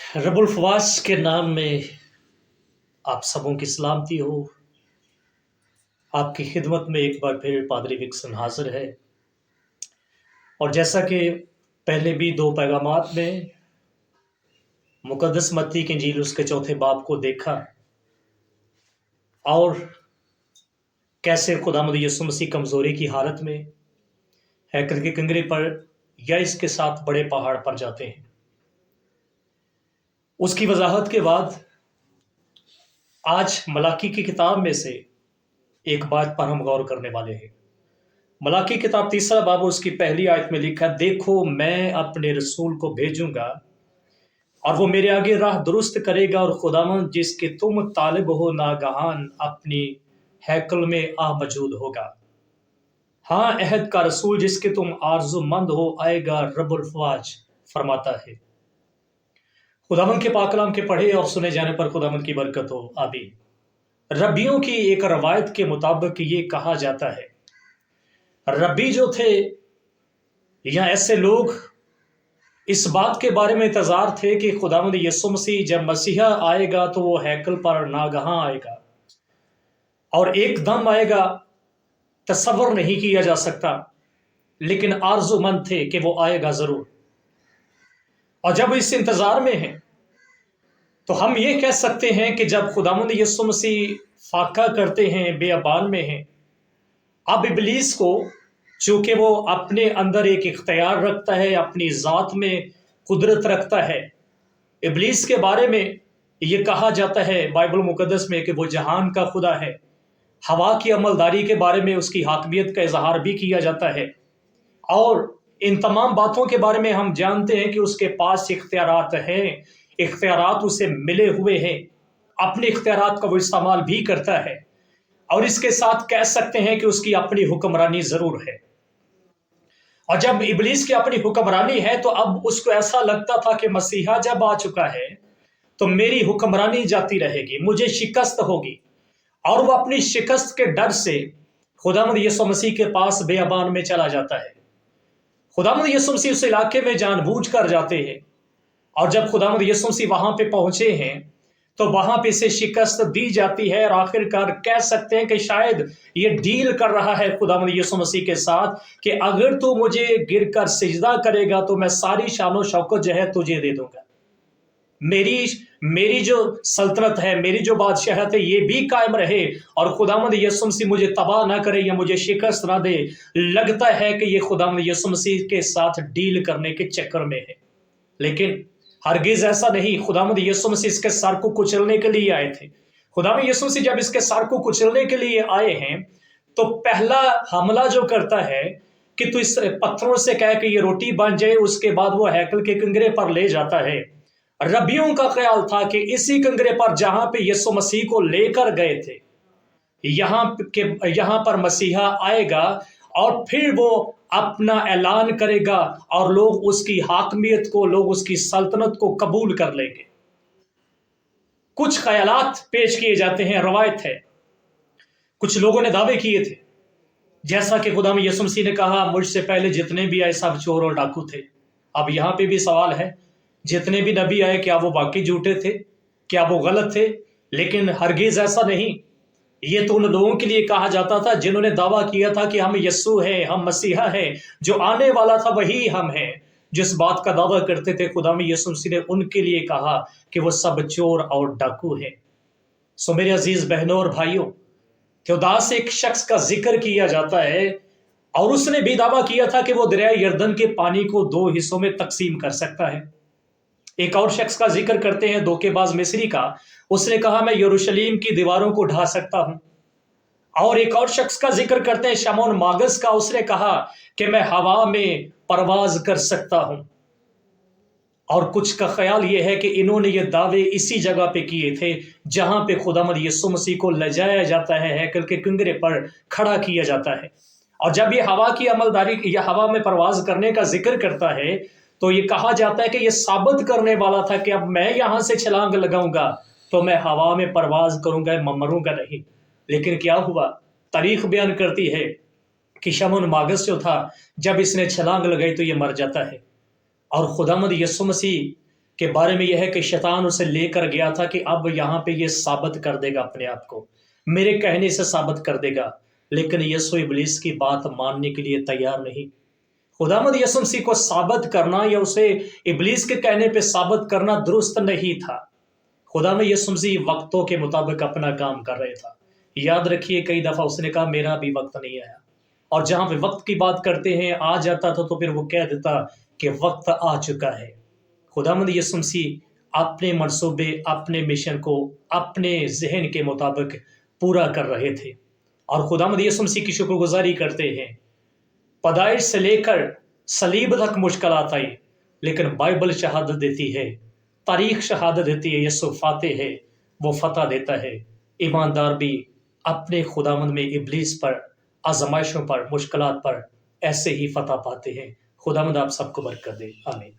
रबुल फवाज के नाम में आप सबों की सलामती हो। आपकी खिदमत में एक बार फिर पादरी विक्सन हाजिर है। और जैसा कि पहले भी दो पैगामात में मुकद्दस मत्ती की इंजील उसके चौथे बाब को देखा और कैसे खुदावंद यीशु मसीह कमज़ोरी की हालत में हैकल के कंगरे पर या इसके साथ बड़े पहाड़ पर जाते हैं। उसकी वजाहत के बाद आज मलाकी की किताब में से एक बात पर हम गौर करने वाले हैं। मलाकी किताब तीसरा बाब उसकी पहली आयत में लिखा, देखो मैं अपने रसूल को भेजूंगा और वो मेरे आगे राह दुरुस्त करेगा, और खुदावंद जिसके तुम तालिब हो नागहान अपनी हैकल में आ मौजूद होगा। हाँ, अहद का रसूल जिसके तुम आरज़ूमंद हो आएगा, रब्बुल फवाज फरमाता है। खुदावंद के पाक कलाम के पढ़े और सुने जाने पर खुदावंद की बरकत हो, आमीन। रब्बियों की एक रवायत के मुताबिक ये कहा जाता है, रब्बी जो थे या ऐसे लोग इस बात के बारे में इंतजार थे कि खुदावंद यीशु मसीह जब मसीहा आएगा तो वो हैकल पर नागहां आएगा और एकदम आएगा, तसव्वुर नहीं किया जा सकता, लेकिन आरज़ूमंद थे कि वो आएगा जरूर। और जब इस इंतजार में हैं तो हम ये कह सकते हैं कि जब खुदावंद यीशु मसीह फाका करते हैं, बेअबान में हैं, अब इब्लीस को, चूंकि वो अपने अंदर एक इख्तियार रखता है, अपनी ज़ात में कुदरत रखता है, इब्लीस के बारे में ये कहा जाता है बाइबल मुकद्दस में कि वो जहान का खुदा है। हवा की अमलदारी के बारे में उसकी हाकमियत का इजहार भी किया जाता है, और इन तमाम बातों के बारे में हम जानते हैं कि उसके पास इख्तियारात हैं, इख्तियारात उसे मिले हुए हैं, अपने इख्तियारात का वो इस्तेमाल भी करता है, और इसके साथ कह सकते हैं कि उसकी अपनी हुक्मरानी जरूर है। और जब इब्लीस की अपनी हुक्मरानी है तो अब उसको ऐसा लगता था कि मसीहा जब आ चुका है तो मेरी हुक्मरानी जाती रहेगी, मुझे शिकस्त होगी, और वो अपनी शिकस्त के डर से खुदावंद यीशु मसीह के पास बेअबान में चला जाता है। खुदावंद यीशु मसीह उस इलाके में जानबूझ कर जाते हैं, और जब खुदावंद यीशु मसीह वहां पे पहुंचे हैं तो वहां पे इसे शिकस्त दी जाती है, और आखिरकार कह सकते हैं कि शायद ये डील कर रहा है खुदावंद यीशु मसीह के साथ कि अगर तू मुझे गिरकर सिजदा करेगा तो मैं सारी शानो शौकत जो है तुझे दे दूंगा, मेरी जो सल्तनत है, मेरी जो बादशाहत है, ये भी कायम रहे, और खुदावंद यीशु मसीह मुझे तबाह ना करे या मुझे शिकस्त ना दे। लगता है कि ये खुदावंद यीशु मसीह के साथ डील करने के चक्कर में है, लेकिन हरगिज ऐसा नहीं। खुदावंद यीशु मसीह इसके सर को कुचलने के लिए आए थे। खुदावंद यीशु मसीह जब इसके सर को कुचलने के लिए आए हैं तो पहला हमला जो करता है कि तू इस पत्थरों से कह कि ये रोटी बन जाए, उसके बाद वो हैकल के कंगरे पर ले जाता है। रबियों का ख्याल था कि इसी कंगरे पर जहां पे यीशु मसीह को लेकर गए थे, यहां पर मसीहा आएगा और फिर वो अपना ऐलान करेगा और लोग उसकी हाकमियत को, लोग उसकी सल्तनत को कबूल कर लेंगे। कुछ ख्यालात पेश किए जाते हैं, रवायत है, कुछ लोगों ने दावे किए थे, जैसा कि खुदावंद यीशु मसीह ने कहा, मुझसे पहले जितने भी आए सब चोर और डाकू थे। अब यहां पे भी सवाल है, जितने भी नबी आए क्या वो वाकई झूठे थे, क्या वो गलत थे? लेकिन हरगिज ऐसा नहीं। ये तो उन लोगों के लिए कहा जाता था जिन्होंने दावा किया था कि हम यस्सु हैं, हम मसीहा हैं, जो आने वाला था वही हम हैं। जिस बात का दावा करते थे खुदावंद यीशु मसीह ने उनके लिए कहा कि वो सब चोर और डाकू हैं। सो मेरे अजीज बहनों और भाइयों, थेओदास एक शख्स का जिक्र किया जाता है और उसने भी दावा किया था कि वो दरिया यरदन के पानी को दो हिस्सों में तकसीम कर सकता है। एक और शख्स का जिक्र करते हैं, धोखेबाज मिस्री का, उसने कहा मैं यरूशलेम की दीवारों को ढा सकता हूं। और एक और शख्स का जिक्र करते हैं, शमौन मागस का, उसने कहा कि मैं हवा में परवाज कर सकता हूं। और कुछ का ख्याल यह है कि इन्होंने ये दावे इसी जगह पे किए थे जहां पे खुदावंद यीशु मसीह को ले जाया जाता है, हैकल के कंगरे पर खड़ा किया जाता है। और जब ये हवा की अमलदारी या हवा में परवाज करने का जिक्र करता है तो ये कहा जाता है कि ये साबित करने वाला था कि अब मैं यहां से छलांग लगाऊंगा तो मैं हवा में परवाज करूंगा, मैं मरूंगा नहीं। लेकिन क्या हुआ? तारीख बयान करती है कि शमौन मागस जो था, जब इसने छलांग लगाई तो ये मर जाता है। और खुदावंद यीशु मसीह کے بارے میں یہ ہے کہ شیطان اسے لے کر گیا تھا کہ اب یہاں پہ یہ ثابت کر دے گا اپنے آپ کو، میرے کہنے سے ثابت کر دے گا، لیکن یسوع ابلیس کی بات ماننے کے لیے تیار نہیں۔ خداوند یسوع مسیح کو ثابت کرنا یا اسے ابلیس کے کہنے پہ ثابت کرنا درست نہیں تھا۔ خداوند یسوع مسیح وقتوں کے مطابق اپنا کام کر رہے تھا۔ یاد رکھیے کئی دفعہ اس نے کہا میرا بھی وقت نہیں آیا، اور جہاں پہ وقت کی بات کرتے ہیں آ جاتا تھا تو پھر وہ کہہ دیتا کہ وقت آ چکا ہے۔ خداوند یسوع مسیح اپنے منصوبے، اپنے مشن کو اپنے ذہن کے مطابق پورا کر رہے تھے، اور خداوند یسوع مسیح کی شکر گزاری کرتے ہیں۔ پیدائش سے لے کر صلیب تک مشکلات آئی، لیکن بائبل شہادت دیتی ہے، تاریخ شہادت دیتی ہے، یسوع فاتح ہے، وہ فتح دیتا ہے۔ ایماندار بھی اپنے خداوند میں ابلیس پر، آزمائشوں پر، مشکلات پر ایسے ہی فتح پاتے ہیں۔ خداوند آپ سب کو برکت دے، آمین۔